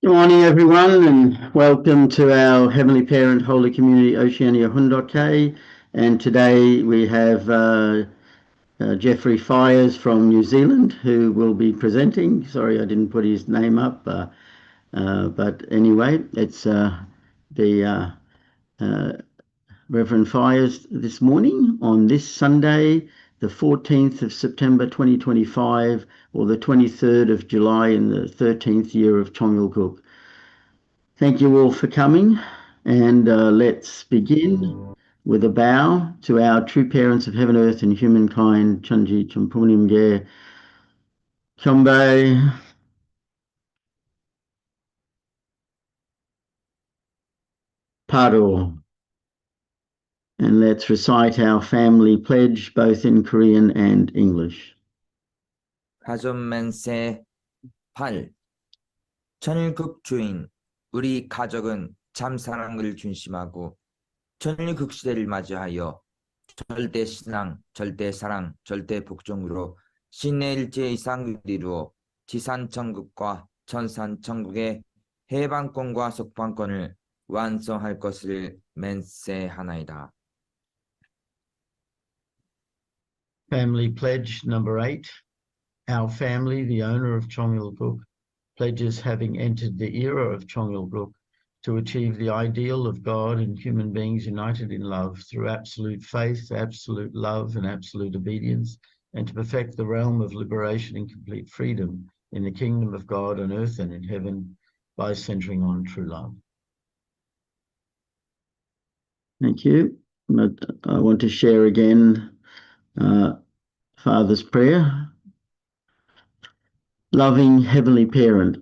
Good morning, everyone, and welcome to our Heavenly Parent Holy Community Oceania Hundoke. And today we have Geoffrey Fyers from New Zealand who will be presenting. Sorry, I didn't put his name up, but anyway, it's the Reverend Fyers this morning on this Sunday, the 14th of September 2025, or the 23rd of July in the 13th year of Chongalguk. Thank you all for coming, and let's begin with a bow to our true parents of heaven, earth, and humankind, Chunji Chumpunim Ge, Chombe, Paro. And let's recite our family pledge both in Korean and English. 가존맨세 8. 천일국 주인, 우리 가족은 참 사랑을 중심하고 천일국 시대를 맞이하여 절대 신앙, 절대 사랑, 절대 복종으로 신의 일제 이상을 이루어 지산 천국과 천산 천국의 해방권과 속방권을 완성할 것을 맹세하나이다. Family pledge number 8. Our family, the owner of Chongalguk, pledges having entered the era of Chongalguk to achieve the ideal of God and human beings united in love through absolute faith, absolute love, and absolute obedience, and to perfect the realm of liberation and complete freedom in the kingdom of God on earth and in heaven by centering on true love. Thank you. I want to share again Father's prayer. Loving Heavenly Parent,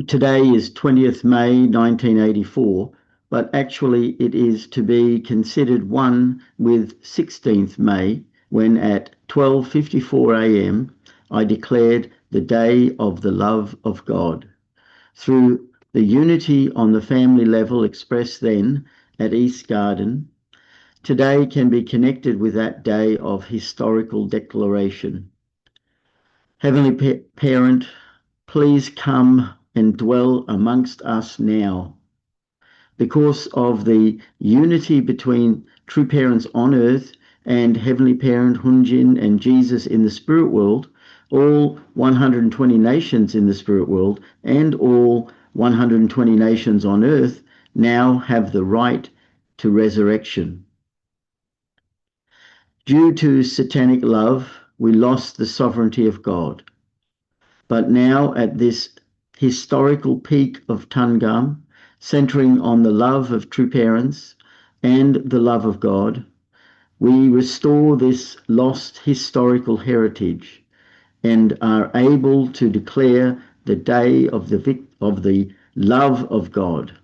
today is 20th May 1984, but actually it is to be considered one with 16th May, when at 12:54 a.m. I declared the Day of the Love of God. Through the unity on the family level expressed then at East Garden, today can be connected with that day of historical declaration. Heavenly Parent, please come and dwell amongst us now. Because of the unity between true parents on earth and Heavenly Parent Hunjin and Jesus in the spirit world, all 120 nations in the spirit world and all 120 nations on earth now have the right to resurrection. Due to satanic love, we lost the sovereignty of God. But now at this historical peak of Tangam, centering on the love of true parents and the love of God, we restore this lost historical heritage and are able to declare the day of the love of God.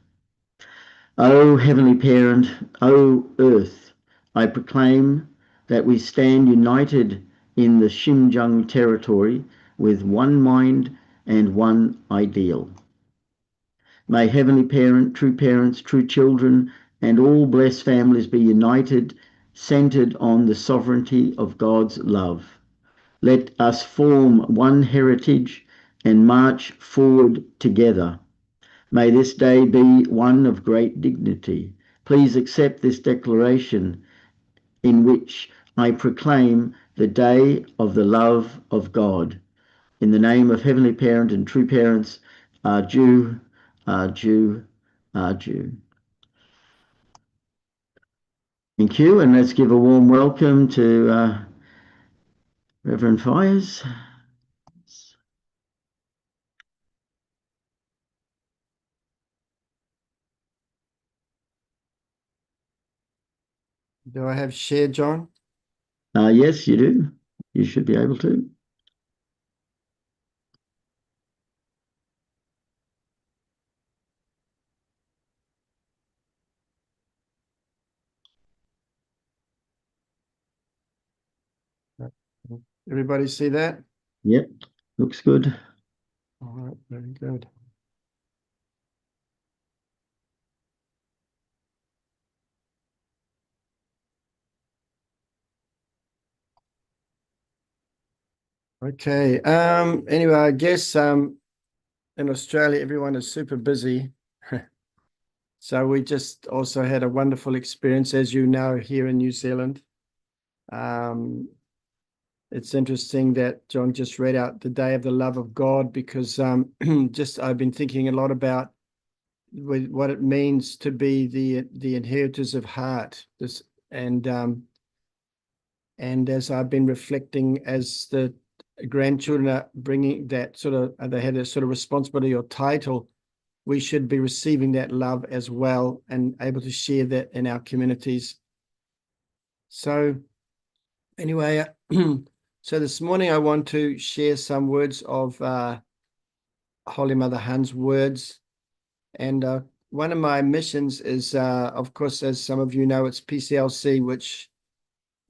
O Heavenly Parent, O Earth, I proclaim that we stand united in the Xinjiang territory with one mind and one ideal. May Heavenly Parent, true parents, true children, and all blessed families be united, centered on the sovereignty of God's love. Let us form one heritage and march forward together. May this day be one of great dignity. Please accept this declaration in which I proclaim the day of the love of God. In the name of Heavenly Parent and true parents, Arju, Arju, Arju. Thank you, and let's give a warm welcome to Reverend Fyers. Do I have share, John? Yes, you do. You should be able to. Everybody see that? Yep, looks good. All right, very good. Okay. Anyway, I guess in Australia, everyone is super busy. So we just also had a wonderful experience, as you know, here in New Zealand. It's interesting that John just read out the Day of the Love of God, because I've been thinking a lot about what it means to be the inheritors of heart. And as I've been reflecting, as the grandchildren are bringing that sort of, they had a sort of responsibility or title, we should be receiving that love as well and able to share that in our communities. So anyway, so this morning I want to share some words of Holy Mother Hun's words. And one of my missions is, of course, as some of you know, it's PCLC, which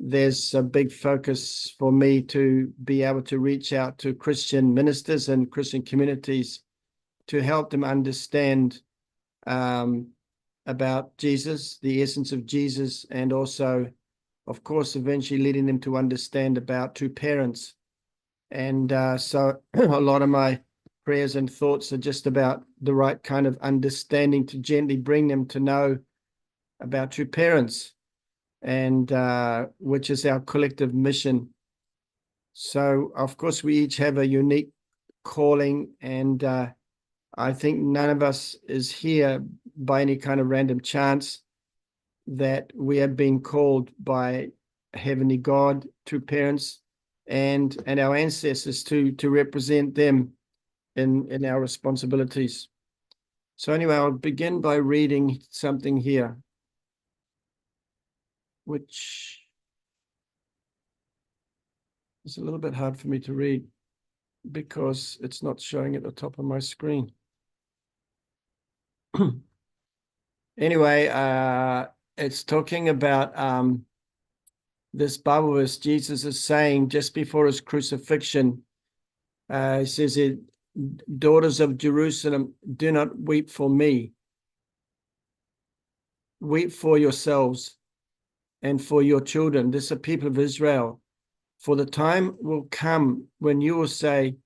there's a big focus for me to be able to reach out to Christian ministers and Christian communities to help them understand about Jesus, the essence of Jesus, and also, of course, eventually leading them to understand about two parents. And so a lot of my prayers and thoughts are just about the right kind of understanding to gently bring them to know about two parents, and which is our collective mission. So, of course, we each have a unique calling, and I think none of us is here by any kind of random chance, that we have been called by Heavenly God, two parents, and our ancestors to represent them in our responsibilities. So anyway, I'll begin by reading something here, which is a little bit hard for me to read because it's not showing at the top of my screen. Anyway, it's talking about this Bible verse Jesus is saying just before his crucifixion. He says, "Daughters of Jerusalem, do not weep for me. Weep for yourselves and for your children." This is the people of Israel. "For the time will come when you will say,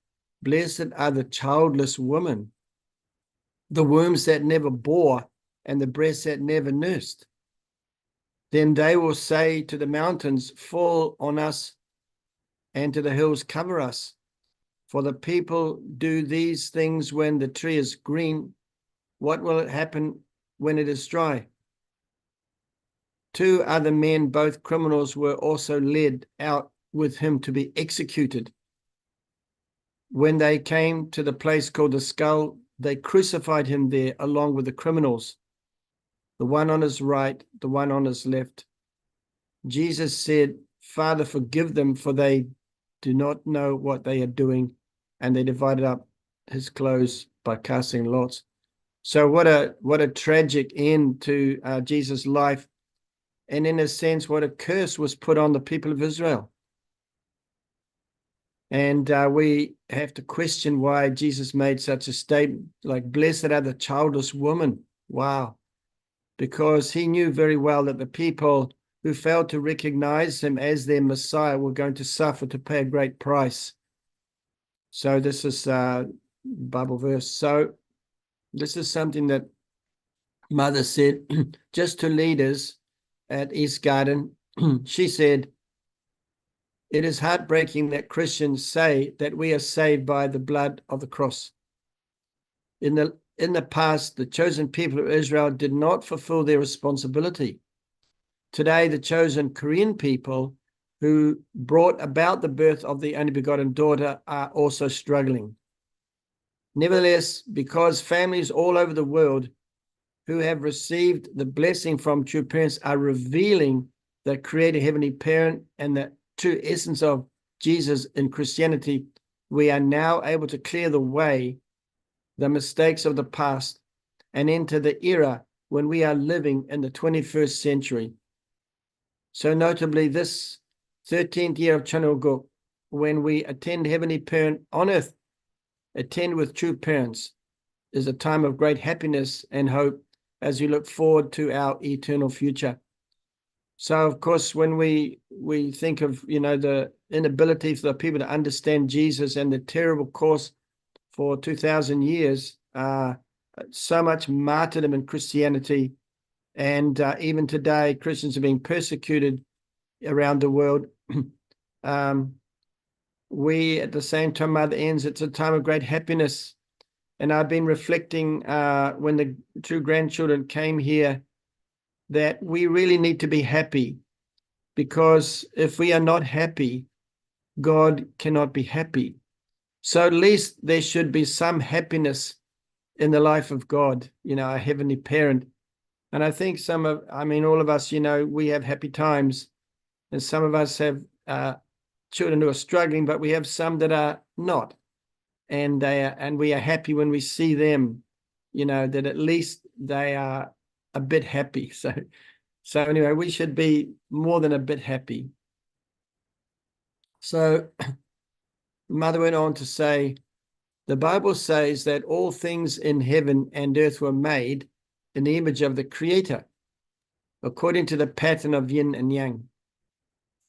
blessed are the childless women, the wombs that never bore, and the breasts that never nursed. Then they will say to the mountains, fall on us, and to the hills, cover us. For the people do these things when the tree is green. What will it happen when it is dry?" Two other men, both criminals, were also led out with him to be executed. When they came to the place called the Skull, they crucified him there along with the criminals, the one on his right, the one on his left. Jesus said, "Father, forgive them, for they do not know what they are doing." And they divided up his clothes by casting lots. So what a tragic end to Jesus' life. And in a sense, what a curse was put on the people of Israel. And we have to question why Jesus made such a statement, like, blessed are the childless women. Wow. Because he knew very well that the people who failed to recognize him as their Messiah were going to suffer, to pay a great price. So this is a Bible verse. So this is something that Mother said just to leaders at East Garden. She said, "It is heartbreaking that Christians say that we are saved by the blood of the cross. In the past, the chosen people of Israel did not fulfill their responsibility. Today, the chosen Korean people who brought about the birth of the only begotten daughter are also struggling. Nevertheless, because families all over the world who have received the blessing from true parents are revealing the Creator Heavenly Parent and the true essence of Jesus in Christianity, we are now able to clear the way, the mistakes of the past, and enter the era when we are living in the 21st century. So notably, this 13th year of Chanuguk, when we attend Heavenly Parent on earth, attend with true parents, is a time of great happiness and hope as we look forward to our eternal future." So, of course, when we think of, the inability for the people to understand Jesus and the terrible course for 2,000 years, so much martyrdom in Christianity. And even today, Christians are being persecuted around the world. We, at the same time, Mother ends, it's a time of great happiness. And I've been reflecting when the two grandchildren came here that we really need to be happy, because if we are not happy, God cannot be happy. So at least there should be some happiness in the life of God, our heavenly parent. And I think all of us, we have happy times, and some of us have children who are struggling, but we have some that are not. And we are happy when we see them, that at least they are a bit happy. So anyway, we should be more than a bit happy. So Mother went on to say, the Bible says that all things in heaven and earth were made in the image of the Creator, according to the pattern of yin and yang.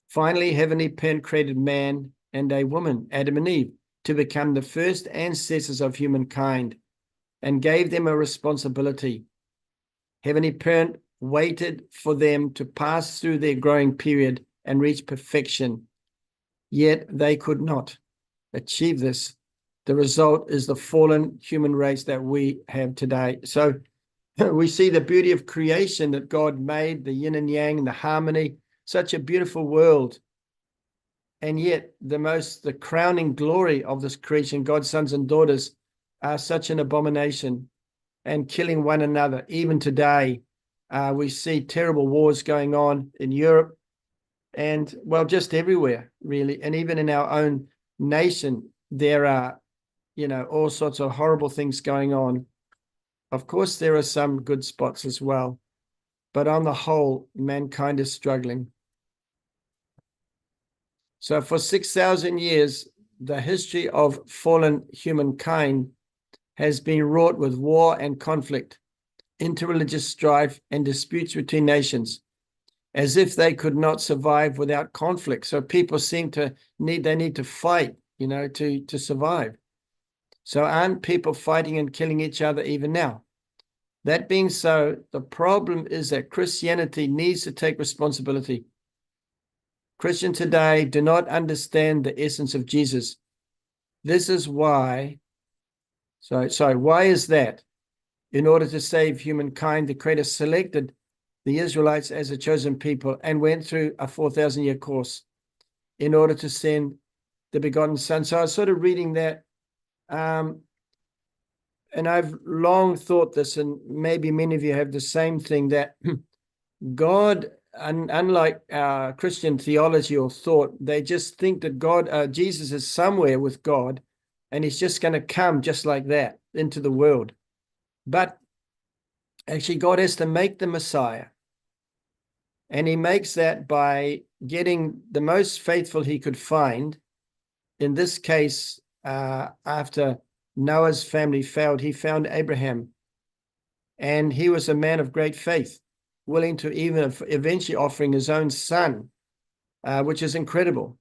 Finally, heavenly parent created man and a woman, Adam and Eve, to become the first ancestors of humankind, and gave them a responsibility. Heavenly parent waited for them to pass through their growing period and reach perfection, yet they could not achieve this. The result is the fallen human race that we have today. So we see the beauty of creation that God made, the yin and yang and the harmony, such a beautiful world. And yet the crowning glory of this creation, God's sons and daughters, are such an abomination and killing one another. Even today, we see terrible wars going on in Europe and, well, just everywhere, really. And even in our own nation, there are, all sorts of horrible things going on. Of course, there are some good spots as well, but on the whole, mankind is struggling. So for 6,000 years, the history of fallen humankind has been wrought with war and conflict, interreligious strife and disputes between nations, as if they could not survive without conflict. So people seem to need to fight, to survive. So aren't people fighting and killing each other even now? That being so, the problem is that Christianity needs to take responsibility. Christians today do not understand the essence of Jesus. This is why, why is that? In order to save humankind, the Creator selected the Israelites as a chosen people and went through a 4,000-year course in order to send the begotten Son. So I was sort of reading that, and I've long thought this, and maybe many of you have the same thing, that God, unlike Christian theology or thought, they just think that Jesus is somewhere with God, and he's just going to come just like that into the world. But actually, God has to make the Messiah. And he makes that by getting the most faithful he could find. In this case, after Noah's family failed, he found Abraham. And he was a man of great faith, willing to even eventually offering his own son, which is incredible.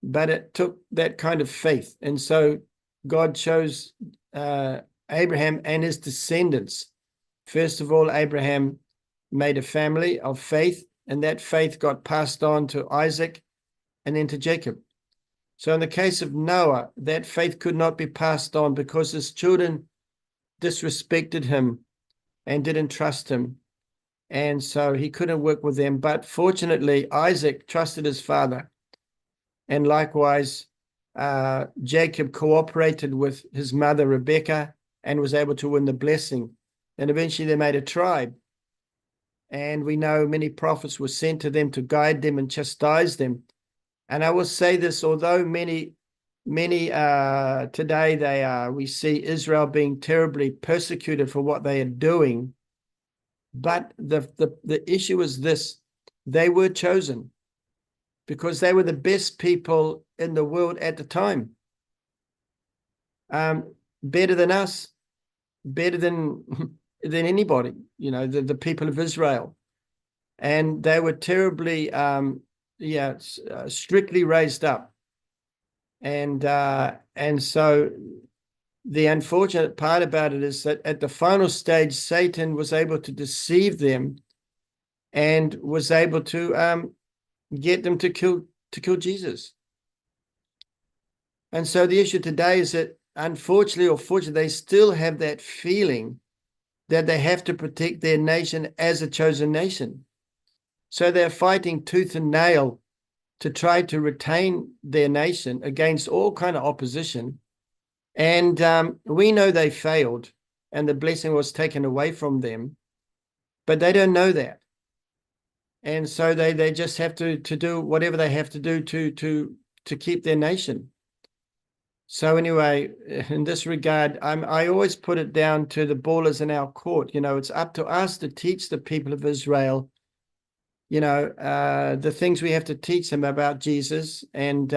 But it took that kind of faith. And so God chose Abraham and his descendants. First of all, Abraham made a family of faith, and that faith got passed on to Isaac and then to Jacob. So in the case of Noah, that faith could not be passed on because his children disrespected him and didn't trust him. And so he couldn't work with them. But fortunately, Isaac trusted his father. And likewise, Jacob cooperated with his mother, Rebekah, and was able to win the blessing. And eventually they made a tribe. And we know many prophets were sent to them to guide them and chastise them. And I will say this, although many today we see Israel being terribly persecuted for what they are doing. But the issue is this: they were chosen because they were the best people in the world at the time. Better than us, better than anybody, the people of Israel. And they were terribly, strictly raised up. And so the unfortunate part about it is that at the final stage, Satan was able to deceive them and was able to get them to kill Jesus. And so the issue today is that, unfortunately or fortunately, they still have that feeling that they have to protect their nation as a chosen nation. So they're fighting tooth and nail to try to retain their nation against all kind of opposition. And we know they failed and the blessing was taken away from them, but they don't know that. And so they just have to do whatever they have to do to keep their nation. So anyway, in this regard, I always put it down to the ball is in our court. You know, it's up to us to teach the people of Israel, you know, the things we have to teach them about Jesus, and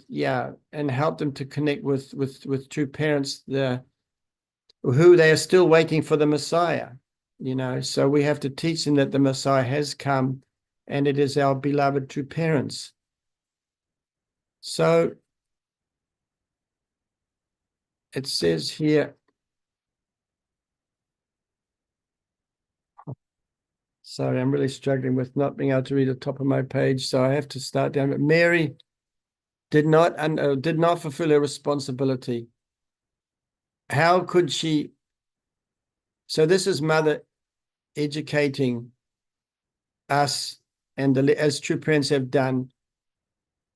yeah, and help them to connect with true parents, who they are still waiting for the Messiah, you know. So we have to teach them that the Messiah has come, and it is our beloved true parents. So it says here, sorry, I'm really struggling with not being able to read the top of my page, so I have to start down. But Mary did not fulfill her responsibility. How could she? So this is Mother educating us, and as true parents have done.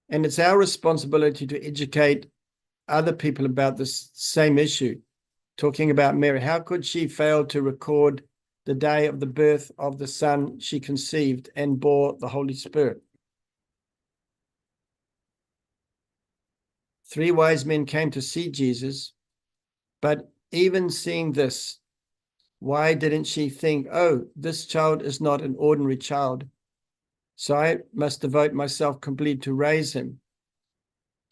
And it's our responsibility to educate other people about this same issue, talking about Mary. How could she fail to record the day of the birth of the Son she conceived and bore the Holy Spirit? 3 wise men came to see Jesus, but even seeing this, why didn't she think, oh, this child is not an ordinary child, so I must devote myself completely to raise him?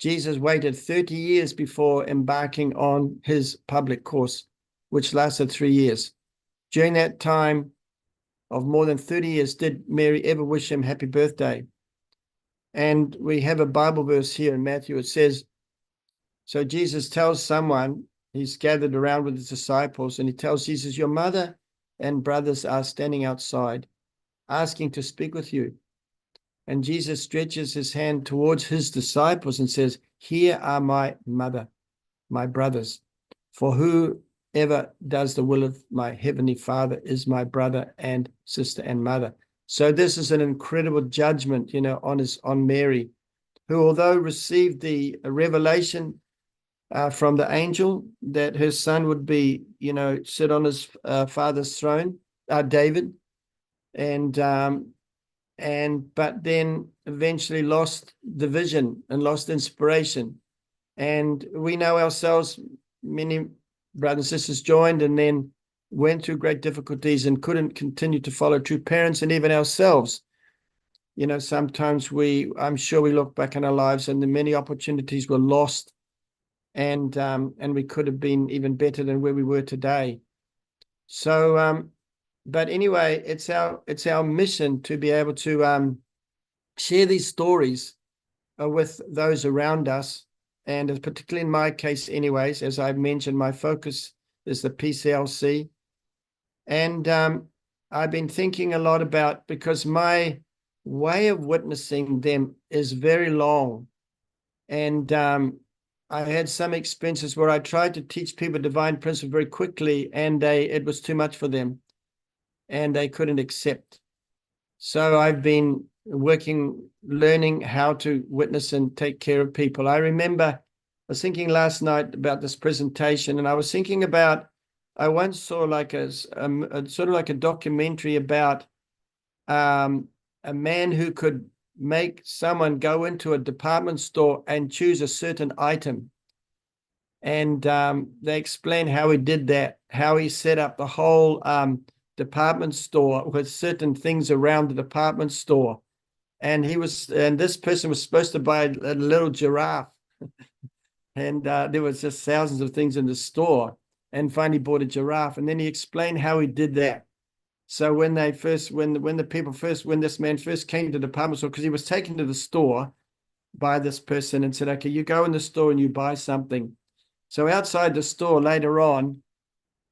Jesus waited 30 years before embarking on his public course, which lasted 3 years. During that time of more than 30 years, did Mary ever wish him happy birthday? And we have a Bible verse here in Matthew. It says, so Jesus tells someone, he's gathered around with his disciples, and he tells Jesus, your mother and brothers are standing outside, asking to speak with you. And Jesus stretches his hand towards his disciples and says, here are my mother, my brothers. For whoever does the will of my heavenly Father is my brother and sister and mother. So this is an incredible judgment, you know, on Mary, who, although received the revelation from the angel that her son would be, you know, sit on his father's throne, David, but then eventually lost the vision and lost inspiration. And we know ourselves, many brothers and sisters joined and then went through great difficulties and couldn't continue to follow true parents. And even ourselves, you know, sometimes I'm sure we look back in our lives and the many opportunities were lost, and we could have been even better than where we were today. So but anyway, it's our mission to be able to share these stories with those around us. And particularly in my case anyways, as I've mentioned, my focus is the PCLC. And I've been thinking a lot about, because my way of witnessing them is very long. And I had some experiences where I tried to teach people divine principle very quickly, and it was too much for them, and they couldn't accept. So I've been learning how to witness and take care of people. I remember I was thinking last night about this presentation, and I was thinking about, I once saw like a sort of like a documentary about a man who could make someone go into a department store and choose a certain item. And they explain how he did that, how he set up the whole department store with certain things around the department store. And this person was supposed to buy a little giraffe. And there was just thousands of things in the store, and finally bought a giraffe. And then he explained how he did that. So when this man first came to the department store, because he was taken to the store by this person and said, okay, you go in the store and you buy something. So outside the store later on,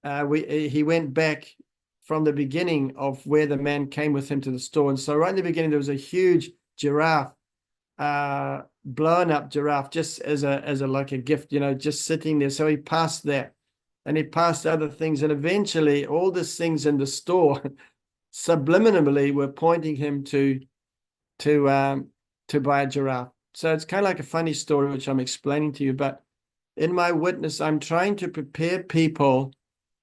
he went back from the beginning of where the man came with him to the store. And so right in the beginning, there was a huge giraffe, blown up giraffe, just as a like a gift, just sitting there. So he passed that, and he passed other things, and eventually all these things in the store subliminally were pointing him to buy a giraffe. So it's kind of like a funny story, which I'm explaining to you. But in my witness, I'm trying to prepare people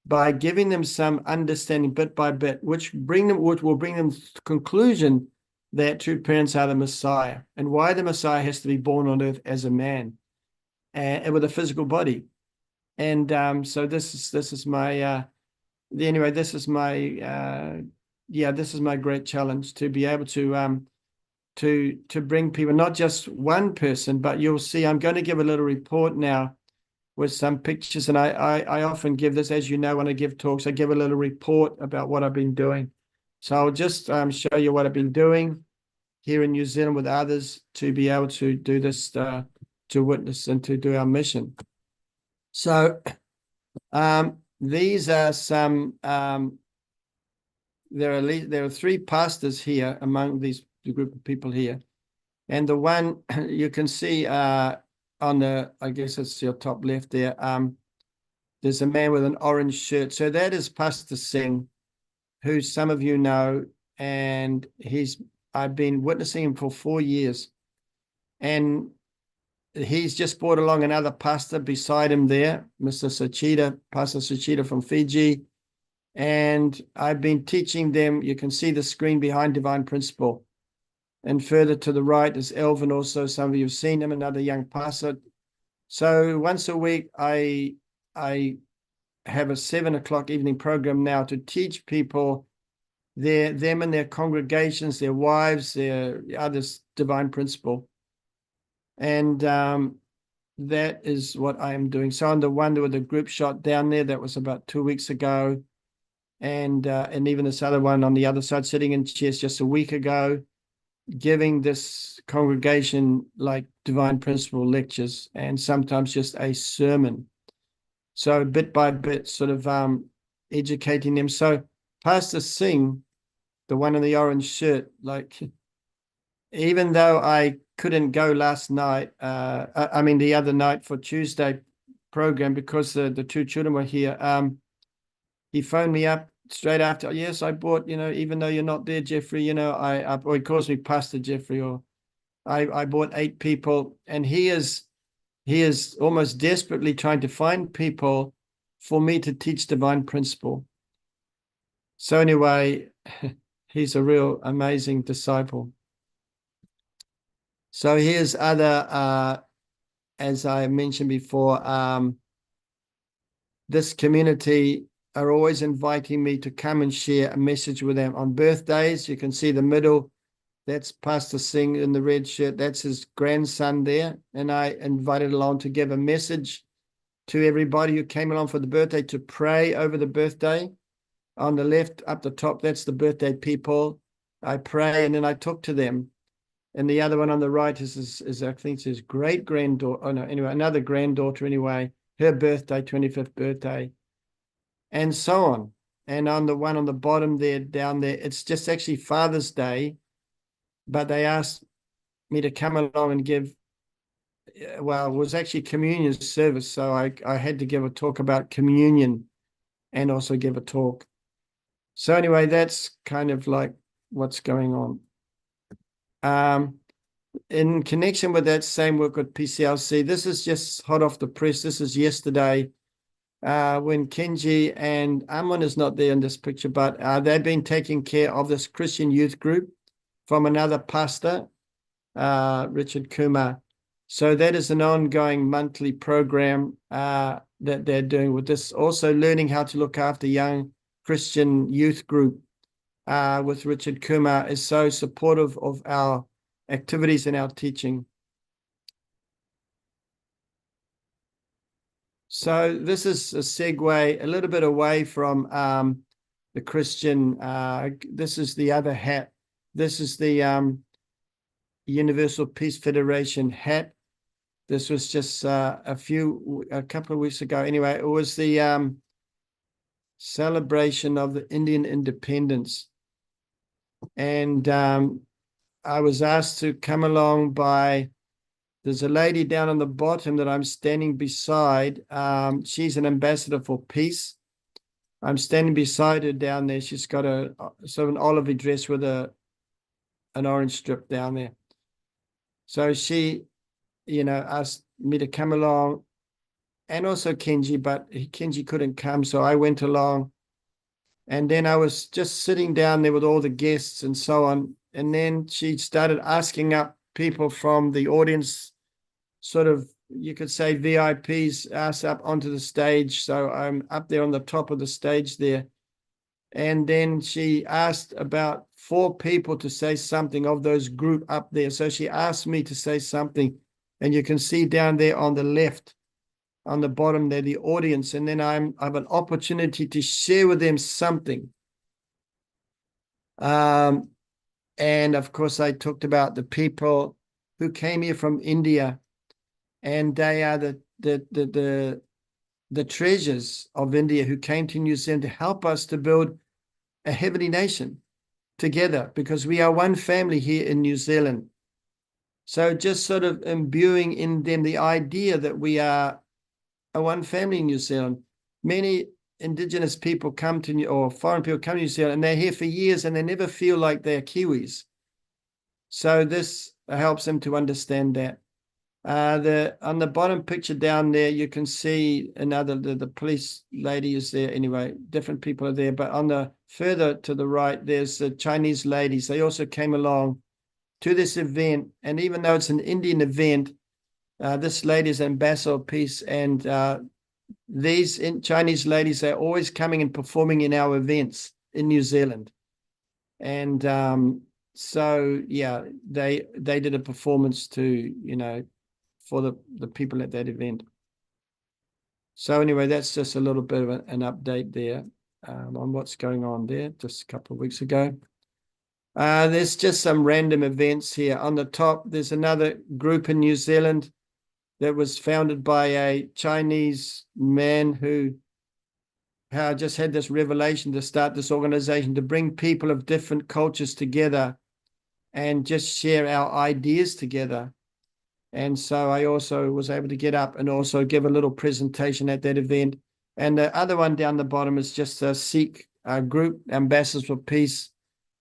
by giving them some understanding bit by bit, which will bring them to the conclusion that true parents are the Messiah, and why the Messiah has to be born on earth as a man and with a physical body. And so this is my anyway, this is my this is my great challenge, to be able to bring people, not just one person, but you'll see I'm going to give a little report now with some pictures. And I often give this, as you know, when I give talks, I give a little report about what I've been doing. So I'll just show you what I've been doing here in New Zealand with others to be able to do this, to witness and to do our mission. So these are some, there are 3 pastors here among the group of people here. And the one you can see on the, I guess it's your top left there, there's a man with an orange shirt. So that is Pastor Singh, who some of you know, and I've been witnessing him for 4 years. And he's just brought along another pastor beside him there, Mr. Sachita, Pastor Sachita from Fiji. And I've been teaching them, you can see the screen behind Divine Principle. And further to the right is Elvin, also some of you have seen him, another young pastor. So once a week, I have a 7 o'clock evening program now to teach people, them and their congregations, their wives, their others, Divine Principle. And that is what I am doing. So on the one with the group shot down there, that was about 2 weeks ago. And even this other one on the other side, sitting in chairs just a week ago, giving this congregation like Divine Principle lectures and sometimes just a sermon. So bit by bit, sort of educating them. So Pastor Singh, the one in the orange shirt, like, even though I couldn't go last night, the other night for Tuesday program, because the 2 children were here, he phoned me up straight after. Yes, I bought, even though you're not there, Geoffrey, or he calls me Pastor Geoffrey, or I bought 8 people. And he is almost desperately trying to find people for me to teach Divine Principle. So anyway, he's a real amazing disciple. So here's other, as I mentioned before, this community are always inviting me to come and share a message with them on birthdays. You can see the middle, that's Pastor Singh in the red shirt. That's his grandson there. And I invited along to give a message to everybody who came along for the birthday, to pray over the birthday. On the left, up the top, that's the birthday people. I pray, and then I talk to them. And the other one on the right is I think it's his great-granddaughter. Oh, no, anyway, another granddaughter anyway. Her birthday, 25th birthday. And so on. And on the one on the bottom there, down there, it's just actually Father's Day. But they asked me to come along and give, well, it was actually communion service. So I had to give a talk about communion and also give a talk. So anyway, that's kind of like what's going on. In connection with that same work with PCLC, this is just hot off the press. This is yesterday when Kenji and Amon is not there in this picture, but they've been taking care of this Christian youth group from another pastor, Richard Kumar. So that is an ongoing monthly program that they're doing with this. Also learning how to look after young Christian youth group with Richard Kumar is so supportive of our activities and our teaching. So this is a segue a little bit away from the Christian. This is the other hat. This is the Universal Peace Federation hat. This was just a couple of weeks ago. Anyway, it was the celebration of the Indian independence. And I was asked to come along by, there's a lady down on the bottom that I'm standing beside. She's an ambassador for peace. I'm standing beside her down there. She's got a sort of an olive dress with an orange strip down there. So she, asked me to come along, and also Kenji, but Kenji couldn't come, so I went along. And then I was just sitting down there with all the guests and so on. And then she started asking up people from the audience, sort of, you could say VIPs, asked up onto the stage. So I'm up there on the top of the stage there. And then she asked about 4 people to say something of those group up there. So she asked me to say something. And you can see down there on the left, on the bottom there, the audience. And then I have an opportunity to share with them something. And of course, I talked about the people who came here from India, and they are the treasures of India who came to New Zealand to help us to build a heavenly nation together, because we are one family here in New Zealand. So just sort of imbuing in them the idea that we are a one family in New Zealand. Many Indigenous people come to, or foreign people come to New Zealand, and they're here for years and they never feel like they're Kiwis. So this helps them to understand that. On the bottom picture down there, you can see another, the police lady is there. Anyway, different people are there. But on the further to the right, there's the Chinese ladies. They also came along to this event. And even though it's an Indian event, this lady is ambassador of peace. And these Chinese ladies are always coming and performing in our events in New Zealand. And so, yeah, they did a performance to, for the people at that event. So anyway, that's just a little bit of an update there on what's going on there just a couple of weeks ago. There's just some random events here. On the top, there's another group in New Zealand that was founded by a Chinese man who just had this revelation to start this organization to bring people of different cultures together and just share our ideas together. And so I also was able to get up and also give a little presentation at that event. And the other one down the bottom is just a Sikh group, Ambassadors for Peace.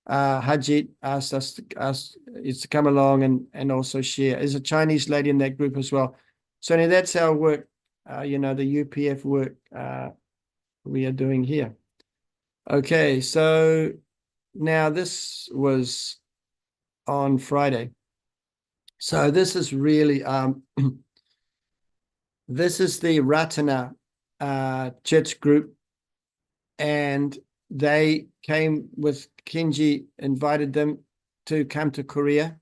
Hajit asked us to come along and also share. There's a Chinese lady in that group as well. So anyway, that's our work, the UPF work we are doing here. Okay, so now this was on Friday. So this is really, this is the Ratana church group, and they came with Kenji, invited them to come to Korea,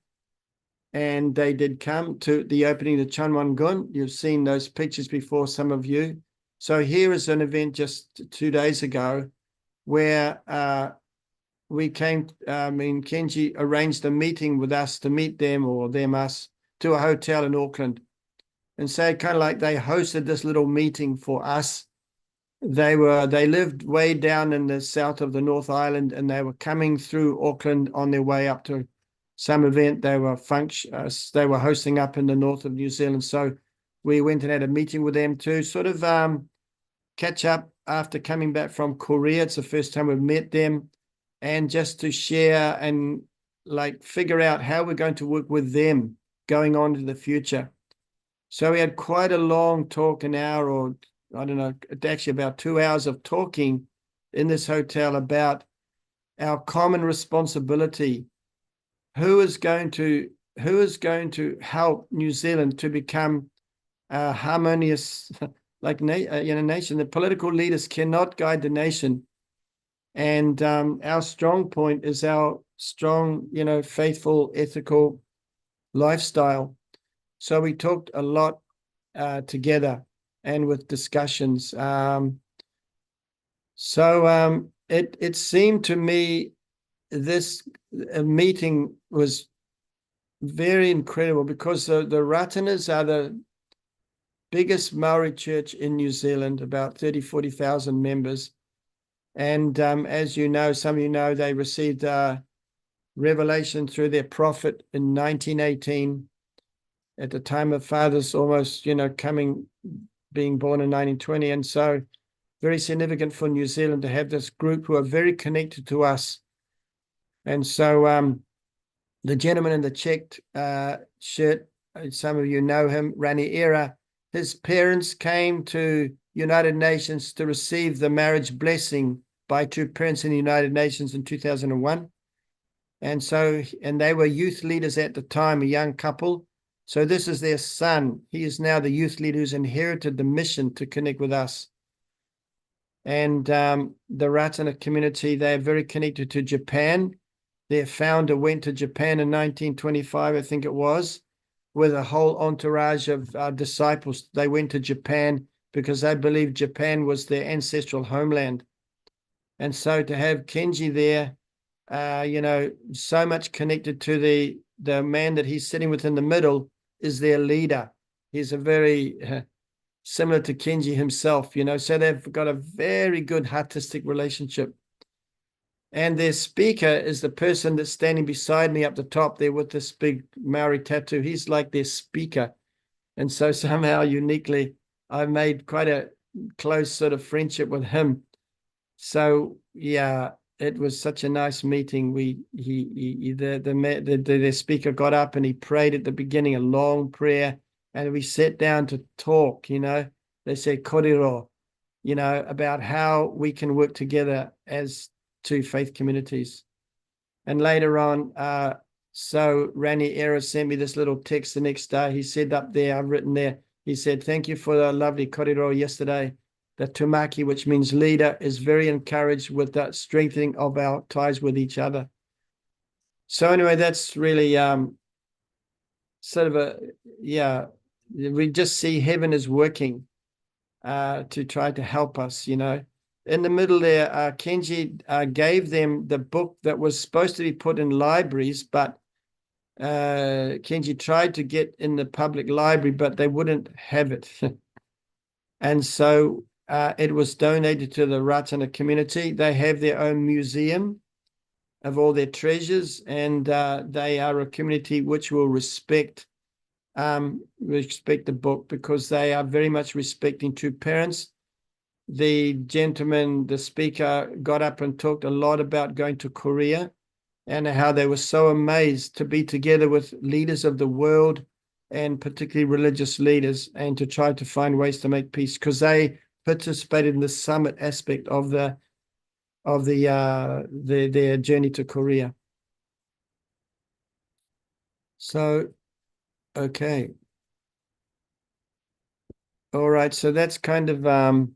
and they did come to the opening of Chunwon-gun. You've seen those pictures before, some of you. So here is an event just 2 days ago where we came, Kenji arranged a meeting with us to meet them, or them us, to a hotel in Auckland. And so kind of like they hosted this little meeting for us. They lived way down in the south of the North Island, and they were coming through Auckland on their way up to some event they were hosting up in the north of New Zealand. So we went and had a meeting with them to sort of catch up after coming back from Korea. It's the first time we've met them, and just to share and like figure out how we're going to work with them going on to the future. So we had quite a long talk, an hour, or I don't know, actually about 2 hours of talking in this hotel about our common responsibility. Who is going to help New Zealand to become a harmonious nation? The political leaders cannot guide the nation. And our strong point is our strong, faithful, ethical lifestyle. So we talked a lot together and with discussions. It seemed to me this meeting was very incredible, because the Ratanas are biggest Maori church in New Zealand, about 40,000 members. And as you know, some of you know, they received revelation through their prophet in 1918, at the time of Father's almost, being born in 1920. And so very significant for New Zealand to have this group who are very connected to us. And so the gentleman in the checked shirt, some of you know him, Rani Era, his parents came to United Nations to receive the marriage blessing by two parents in the United Nations in 2001. And they were youth leaders at the time, a young couple. So this is their son. He is now the youth leader who's inherited the mission to connect with us. And the Ratana community, they are very connected to Japan. Their founder went to Japan in 1925, I think it was, with a whole entourage of disciples. They went to Japan because they believed Japan was their ancestral homeland. And so to have Kenji there, so much connected to the man that he's sitting with in the middle is their leader. He's a very similar to Kenji himself, so they've got a very good artistic relationship. And their speaker is the person that's standing beside me up the top there with this big Maori tattoo. He's like their speaker. And so somehow uniquely, I've made quite a close sort of friendship with him. So yeah, it was such a nice meeting. The speaker got up and he prayed at the beginning, a long prayer, and we sat down to talk, they say korero, about how we can work together as two faith communities. And later on, so Rani Era sent me this little text the next day. He said up there, I've written there, he said, thank you for the lovely korero yesterday. The Tumaki, which means leader, is very encouraged with that strengthening of our ties with each other. So anyway, that's really we just see heaven is working to try to help us, In the middle there, Kenji gave them the book that was supposed to be put in libraries, but Kenji tried to get in the public library, but they wouldn't have it. And so it was donated to the Ratana community. They have their own museum of all their treasures, and they are a community which will respect the book because they are very much respecting two parents. The gentleman, the speaker, got up and talked a lot about going to Korea and how they were so amazed to be together with leaders of the world and particularly religious leaders and to try to find ways to make peace because they participated in the summit aspect of their journey to Korea. So, okay. All right. So that's kind of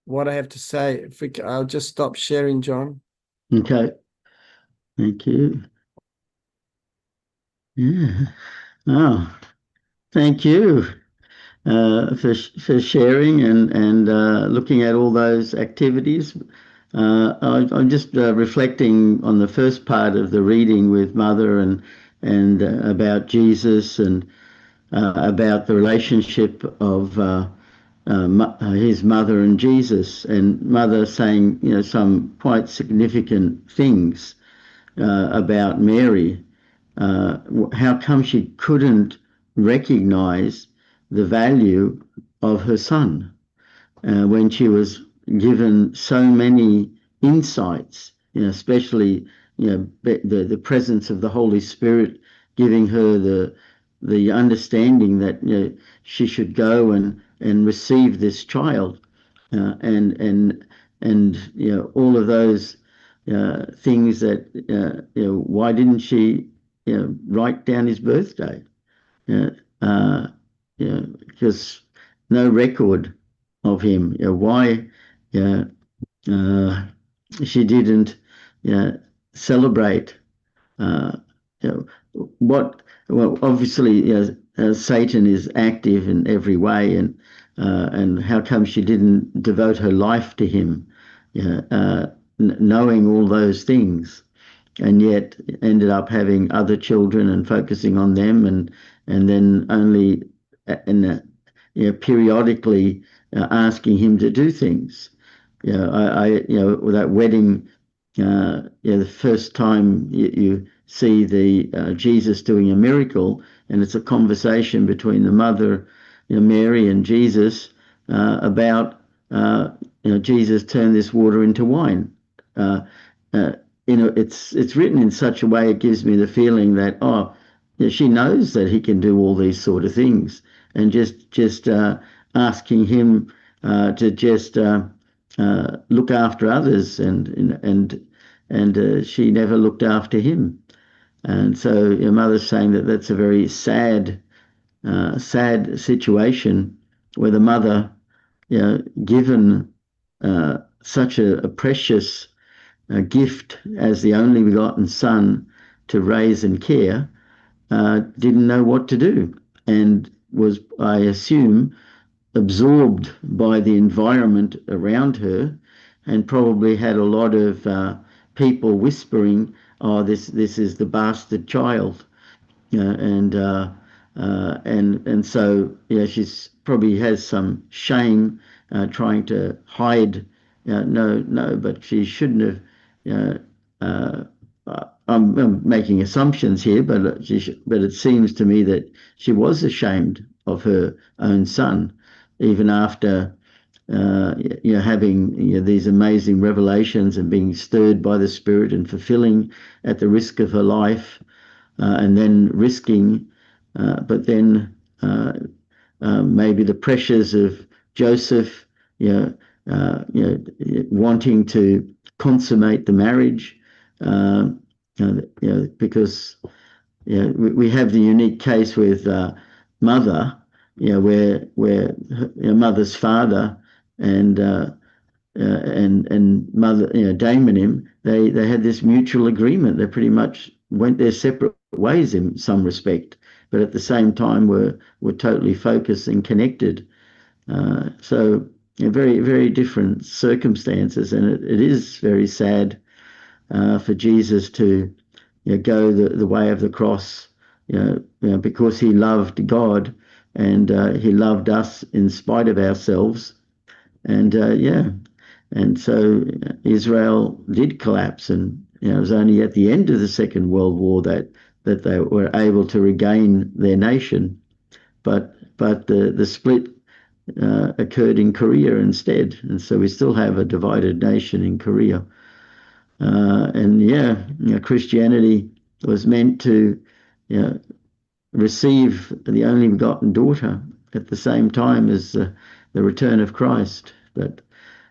what I have to say. I'll just stop sharing, John. Okay. Thank you. Yeah. Oh, thank you for sharing and looking at all those activities. I'm just reflecting on the first part of the reading with Mother and about Jesus and about the relationship of his mother and Jesus, and Mother saying some quite significant things about Mary. How come she couldn't recognize the value of her son when she was given so many insights, especially the presence of the Holy Spirit giving her the understanding that she should go and receive this child, and all of those things that why didn't she write down his birthday? Because no record of him. Why she didn't celebrate? Well, obviously, Satan is active in every way, and how come she didn't devote her life to him, knowing all those things, and yet ended up having other children and focusing on them, and then only periodically asking him to do things. That wedding, the first time you see the Jesus doing a miracle, and it's a conversation between the mother, Mary, and Jesus about Jesus turned this water into wine. It's written in such a way it gives me the feeling that she knows that he can do all these sort of things, and just asking him to just look after others, and she never looked after him. And so your mother's saying that that's a very sad situation where the mother, given such a precious gift as the only begotten son to raise and care, didn't know what to do, and was, I assume, absorbed by the environment around her, and probably had a lot of people whispering, "Oh, this is the bastard child," and so she's probably has some shame, trying to hide. No, but she shouldn't have. I'm making assumptions here, but it seems to me that she was ashamed of her own son, even after having these amazing revelations and being stirred by the Spirit and fulfilling at the risk of her life, and then risking, but then maybe the pressures of Joseph, wanting to consummate the marriage, because we have the unique case with mother, where mother's father and mother, Dame and him, they had this mutual agreement. They pretty much went their separate ways in some respect, but at the same time were totally focused and connected. So very, very different circumstances, and it is very sad for Jesus to go the way of the cross, because he loved God, and he loved us in spite of ourselves, and and so Israel did collapse, and it was only at the end of the Second World War that they were able to regain their nation, but the split occurred in Korea instead, and so we still have a divided nation in Korea. And Christianity was meant to receive the only begotten daughter at the same time as the return of Christ. But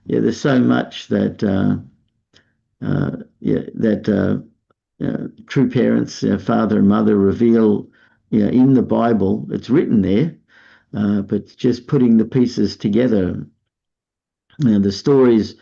there's so much that true parents, father and mother, reveal in the Bible. It's written there, but just putting the pieces together. The stories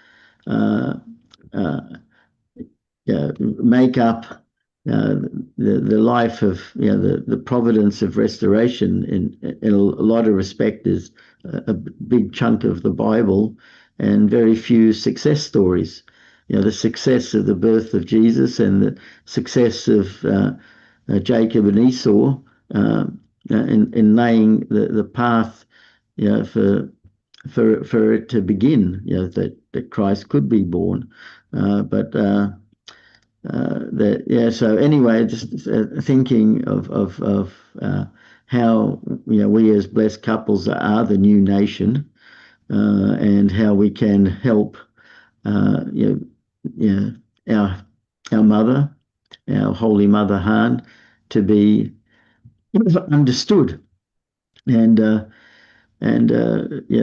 make up the life of the providence of restoration in a lot of respect is a big chunk of the Bible, and very few success stories. The success of the birth of Jesus and the success of Jacob and Esau in laying the path for it to begin, that Christ could be born, so anyway, just thinking of how we as blessed couples are the new nation, and how we can help our mother, our Holy Mother Han, to be understood, and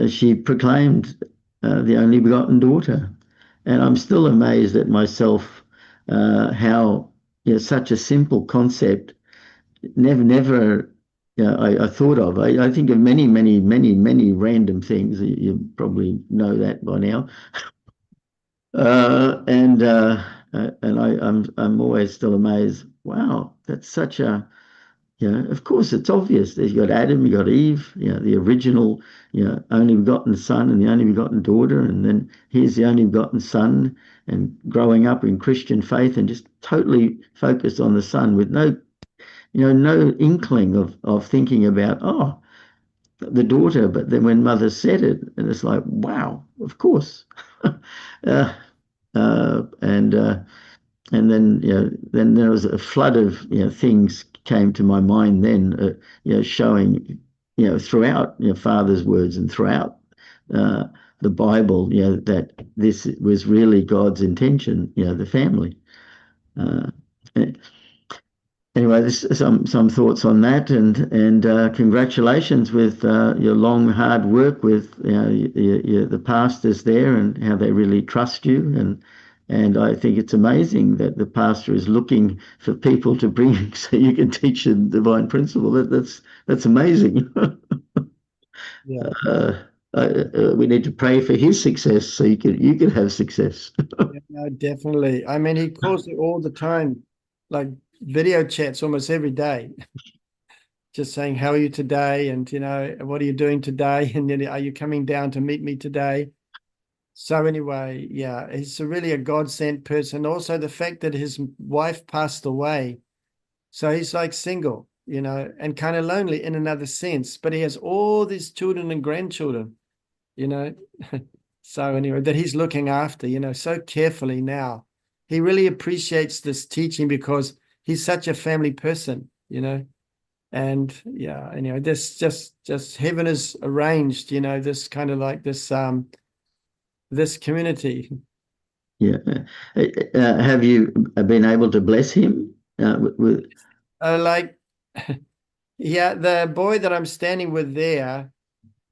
she proclaimed the only begotten daughter, and I'm still amazed at myself. How such a simple concept never I thought of. I think of many random things. You probably know that by now. And I'm always still amazed. Wow, that's such a of course, it's obvious. There's you got Adam, you got Eve, the original, only begotten son and the only begotten daughter, and then here's the only begotten son, and growing up in Christian faith and just totally focused on the son with no inkling of thinking about, the daughter, but then when mother said it, and it's like, wow, of course. uh, and then then there was a flood of things came to my mind then, showing throughout Father's words and throughout uh, the Bible, that this was really God's intention, the family. Uh, Anyway, this some thoughts on that, and congratulations with your long hard work with the pastors there and how they really trust you, and I think it's amazing that the pastor is looking for people to bring so you can teach the divine principle. That's amazing. Yeah. We need to pray for his success so you can have success. Yeah, no, definitely. I mean, he calls me all the time, like video chats almost every day, just saying, how are you today? And, what are you doing today? And then, are you coming down to meet me today? So anyway, yeah, he's really a God-sent person. Also, the fact that his wife passed away, so he's like single, and kind of lonely in another sense, but he has all these children and grandchildren, you know. So anyway, that he's looking after, so carefully now. He really appreciates this teaching because he's such a family person, And yeah, anyway, this just heaven is arranged, this kind of like this community. Yeah. Have you been able to bless him with? Like, yeah, the boy that I'm standing with there,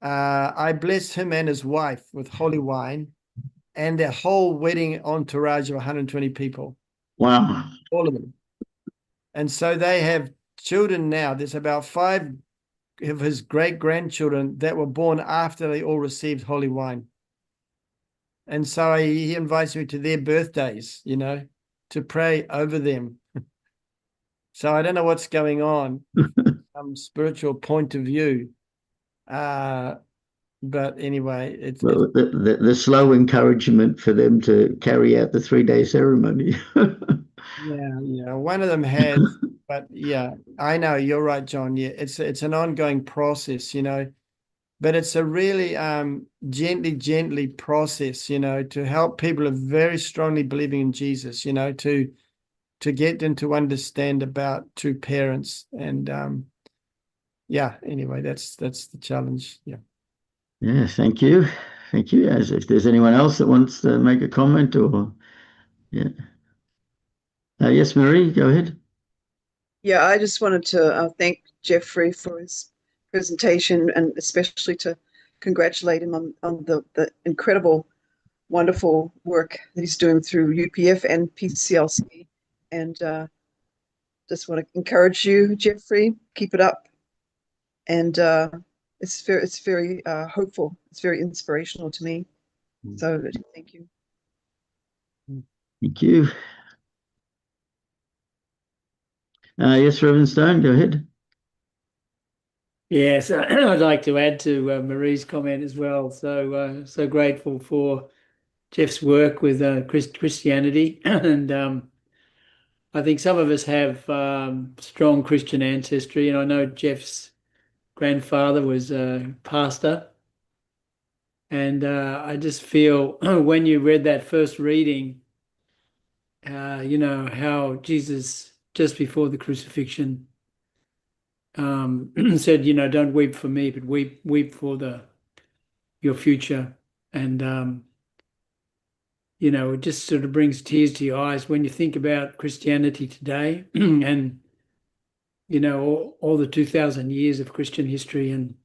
I blessed him and his wife with holy wine and their whole wedding entourage of 120 people, Wow. all of them. And so they have children now. There's about 5 of his great-grandchildren that were born after they all received holy wine. And so he invites me to their birthdays, to pray over them. So I don't know what's going on from some spiritual point of view. But anyway, it's Well, the slow encouragement for them to carry out the 3-day ceremony. yeah. One of them has, but yeah, I know you're right, John. Yeah, it's an ongoing process, but it's a really gently process, to help people who are very strongly believing in Jesus, to get them to understand about true parents. And yeah, anyway, that's the challenge. Yeah. Yeah, thank you. Thank you. As if there's anyone else that wants to make a comment or yeah. Yes, Marie, go ahead. Yeah, I just wanted to thank Geoffrey for his presentation and especially to congratulate him on the incredible, wonderful work that he's doing through UPF and PCLC. And just want to encourage you, Geoffrey, keep it up. And it's very hopeful. It's very inspirational to me. So thank you. Thank you. Yes, Reverend Stone, go ahead. Yes, I'd like to add to Marie's comment as well. So grateful for Jeff's work with Christianity, and I think some of us have strong Christian ancestry, and I know Jeff's grandfather was a pastor, and I just feel when you read that first reading, how Jesus just before the crucifixion said, don't weep for me, but weep for your future. And it just sort of brings tears to your eyes when you think about Christianity today and all the 2,000 years of Christian history, and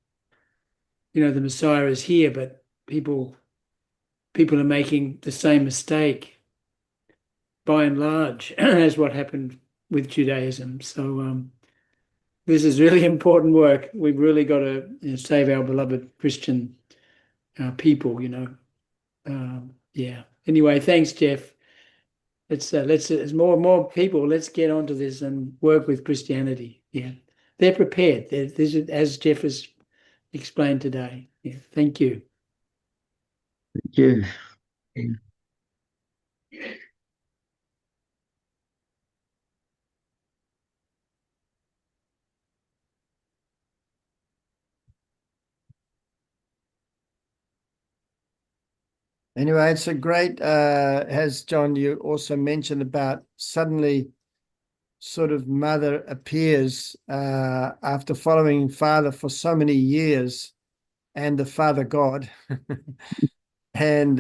the Messiah is here, but people are making the same mistake by and large as what happened with Judaism. So this is really important work. We've really got to save our beloved Christian people. Yeah. Anyway, thanks, Jeff. Let's as more and more people, let's get onto this and work with Christianity. Yeah, they're prepared. This is, as Jeff has explained today. Yeah, thank you. Thank you. Anyway, it's a great, as John, you also mentioned about suddenly sort of mother appears after following father for so many years, and the father God. And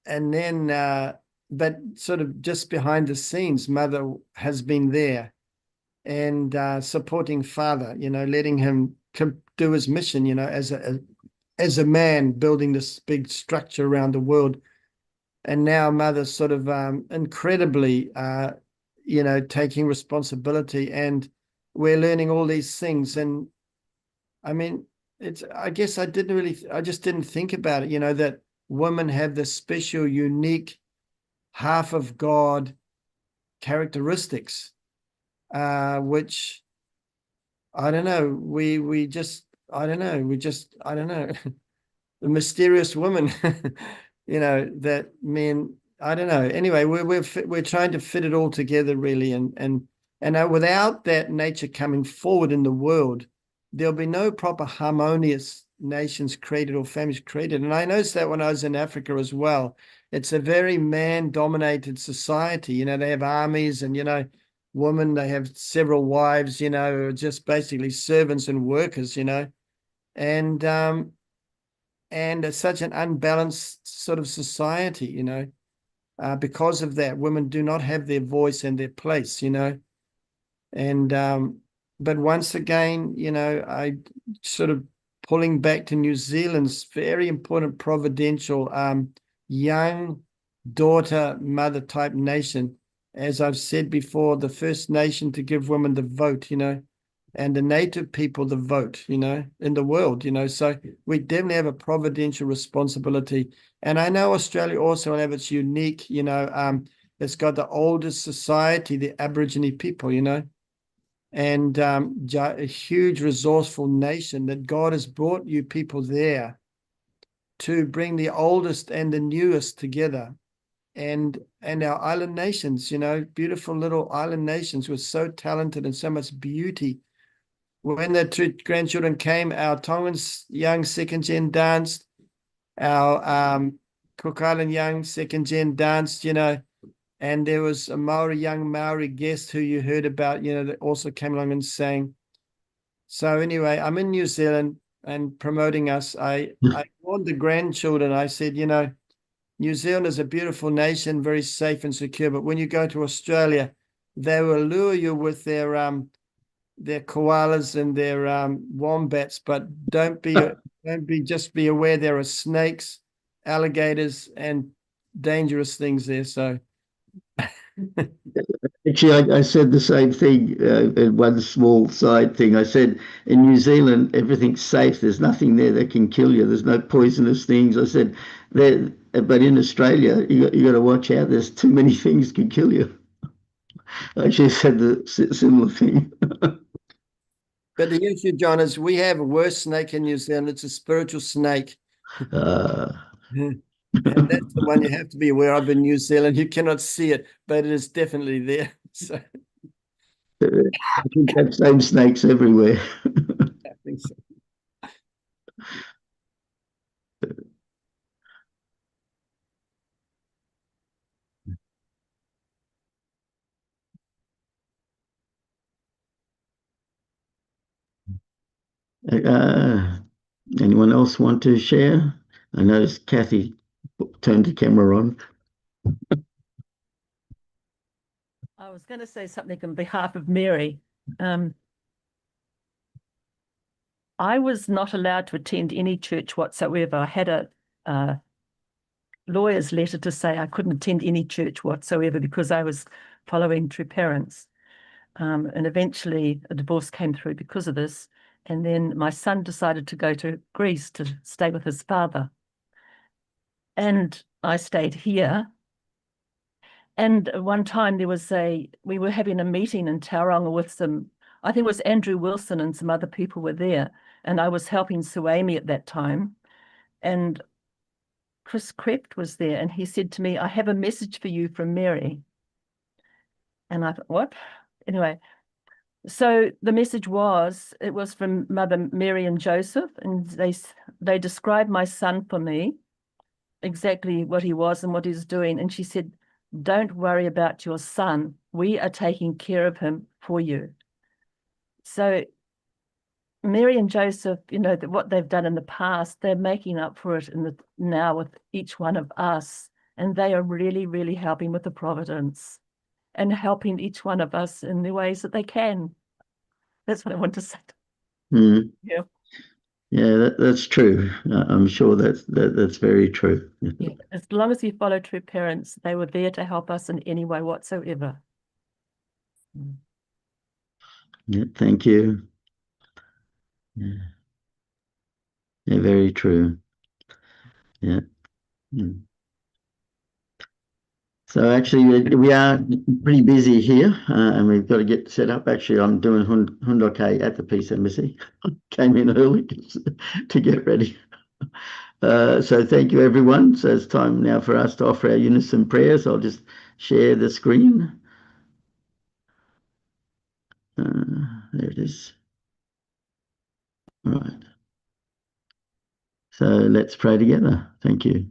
then but sort of just behind the scenes, mother has been there and supporting father, letting him do his mission, as a man building this big structure around the world. And now mother's sort of incredibly taking responsibility, and we're learning all these things. And I mean, I guess I just didn't think about it, that women have this special, unique half of God characteristics, which I don't know, I don't know, the mysterious woman, that men, I don't know. Anyway, we're trying to fit it all together, really, and without that nature coming forward in the world, there'll be no proper harmonious nations created or families created. And I noticed that when I was in Africa as well. It's a very man-dominated society. They have armies, and women, they have several wives, just basically servants and workers, and it's such an unbalanced sort of society, because of that. Women do not have their voice and their place, and but once again, I sort of pulling back to New Zealand's very important providential young daughter mother type nation. As I've said before, the first nation to give women the vote, and the native people the vote, in the world, so we definitely have a providential responsibility. And I know Australia also will have its unique, it's got the oldest society, the Aborigine people, and a huge resourceful nation, that God has brought you people there to bring the oldest and the newest together. And our island nations, beautiful little island nations with so talented and so much beauty. When the two grandchildren came, our Tongans young second gen danced, our Cook Island young second gen danced, and there was a young Maori guest who you heard about, that also came along and sang. So anyway, I'm in New Zealand and promoting us. I warned the grandchildren. I said, New Zealand is a beautiful nation, very safe and secure. But when you go to Australia, they will lure you with their koalas and their wombats. But just be aware there are snakes, alligators, and dangerous things there. So. Actually, I said the same thing in one small side thing. I said, in New Zealand, everything's safe. There's nothing there that can kill you. There's no poisonous things. I said, but in Australia, you got to watch out. There's too many things can kill you. I actually said the similar thing. But the issue, John, is we have a worse snake in New Zealand. It's a spiritual snake. And that's the one you have to be aware of in New Zealand. You cannot see it, but it is definitely there. So I think that same snakes everywhere. I think so. Anyone else want to share? I noticed Kathy turned the camera on. I was going to say something on behalf of Mary. I was not allowed to attend any church whatsoever. I had a lawyer's letter to say I couldn't attend any church whatsoever because I was following true parents. And eventually a divorce came through because of this. And then my son decided to go to Greece to stay with his father. And I stayed here. And one time we were having a meeting in Tauranga with I think it was Andrew Wilson and some other people were there. And I was helping Suami at that time. And Chris Krept was there, and he said to me, I have a message for you from Mary. And I thought, what? Anyway, so the message it was from Mother Mary and Joseph, and they described my son for me exactly what he was and what he's doing. And she said, don't worry about your son. We are taking care of him for you. So Mary and Joseph, you know, what they've done in the past, they're making up for it now with each one of us. And they are really, really helping with the providence and helping each one of us in the ways that they can. That's what I want to say. Mm. Yeah. Yeah, that's true. I'm sure that's very true. Yeah. As long as we follow true parents, they were there to help us in any way whatsoever. Yeah, thank you. Yeah, yeah, very true. Yeah. Mm. So actually, we are pretty busy here, and we've got to get set up. Actually, I'm doing Hundoke at the Peace Embassy. Came in early to get ready. So thank you, everyone. So it's time now for us to offer our unison prayers. I'll just share the screen. There it is. All right. So let's pray together. Thank you.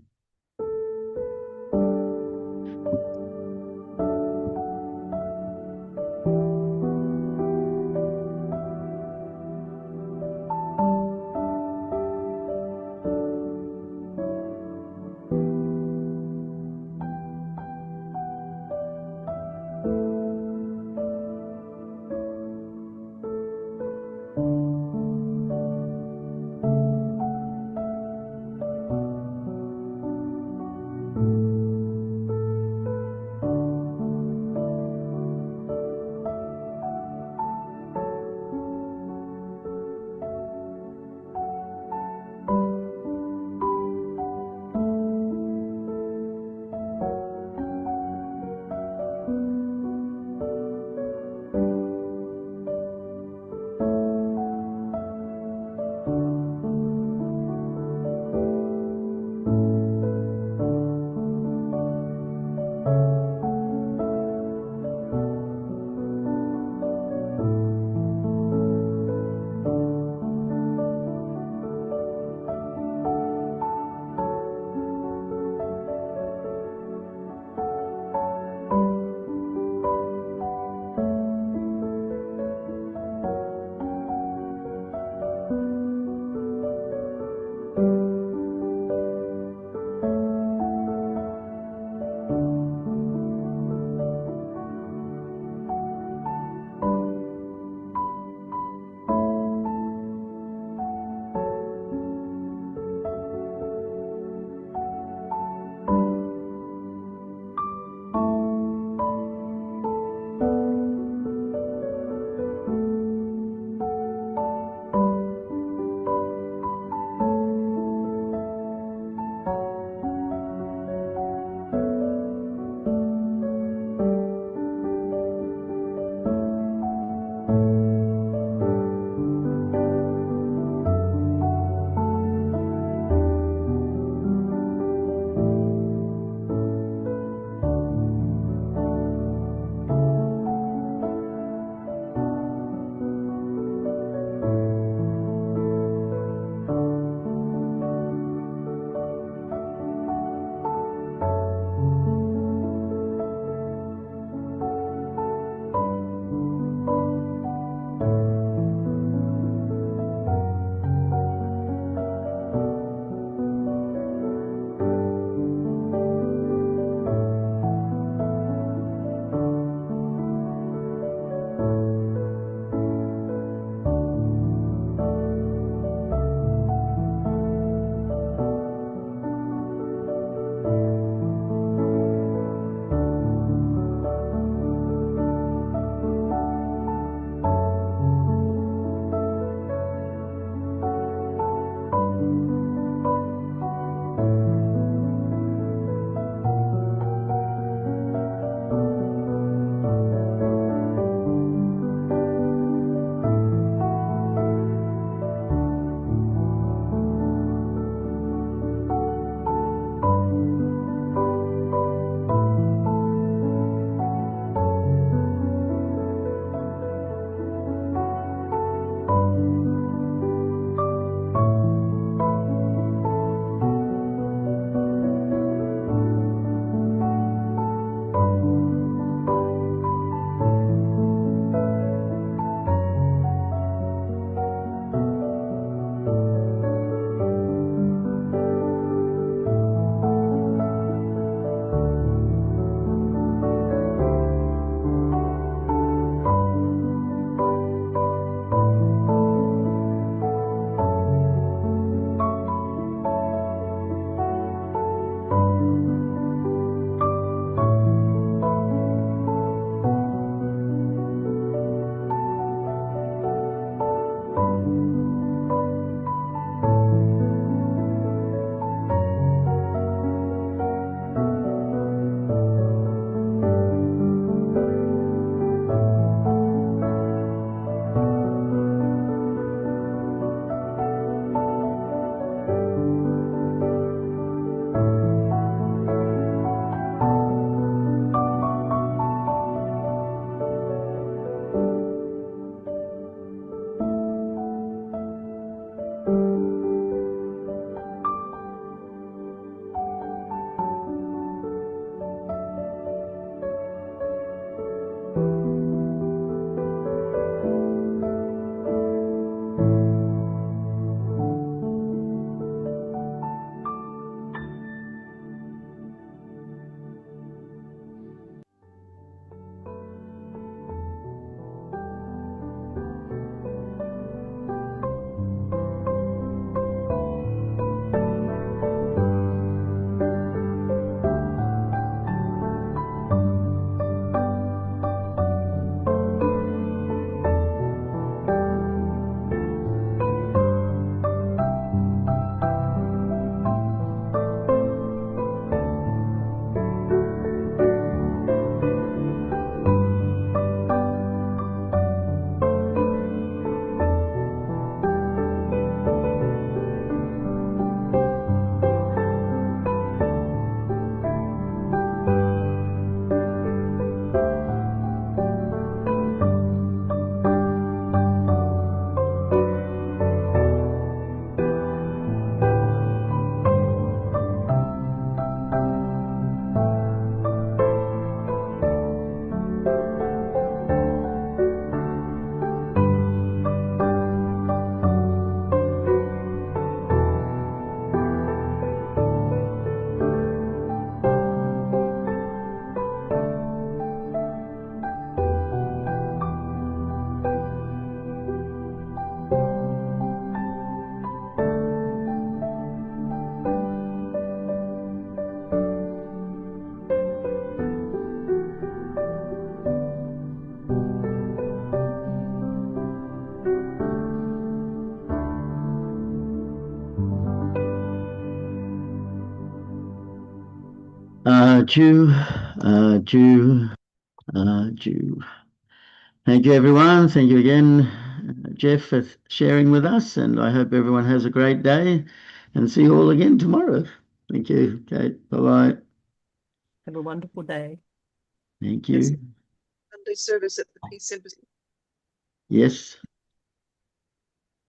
Jew. Thank you, everyone. Thank you again, Jeff, for sharing with us. And I hope everyone has a great day and see you all again tomorrow. Thank you, Kate. Bye-bye. Have a wonderful day. Thank Yes. you. Sunday service at the Peace Embassy. Yes.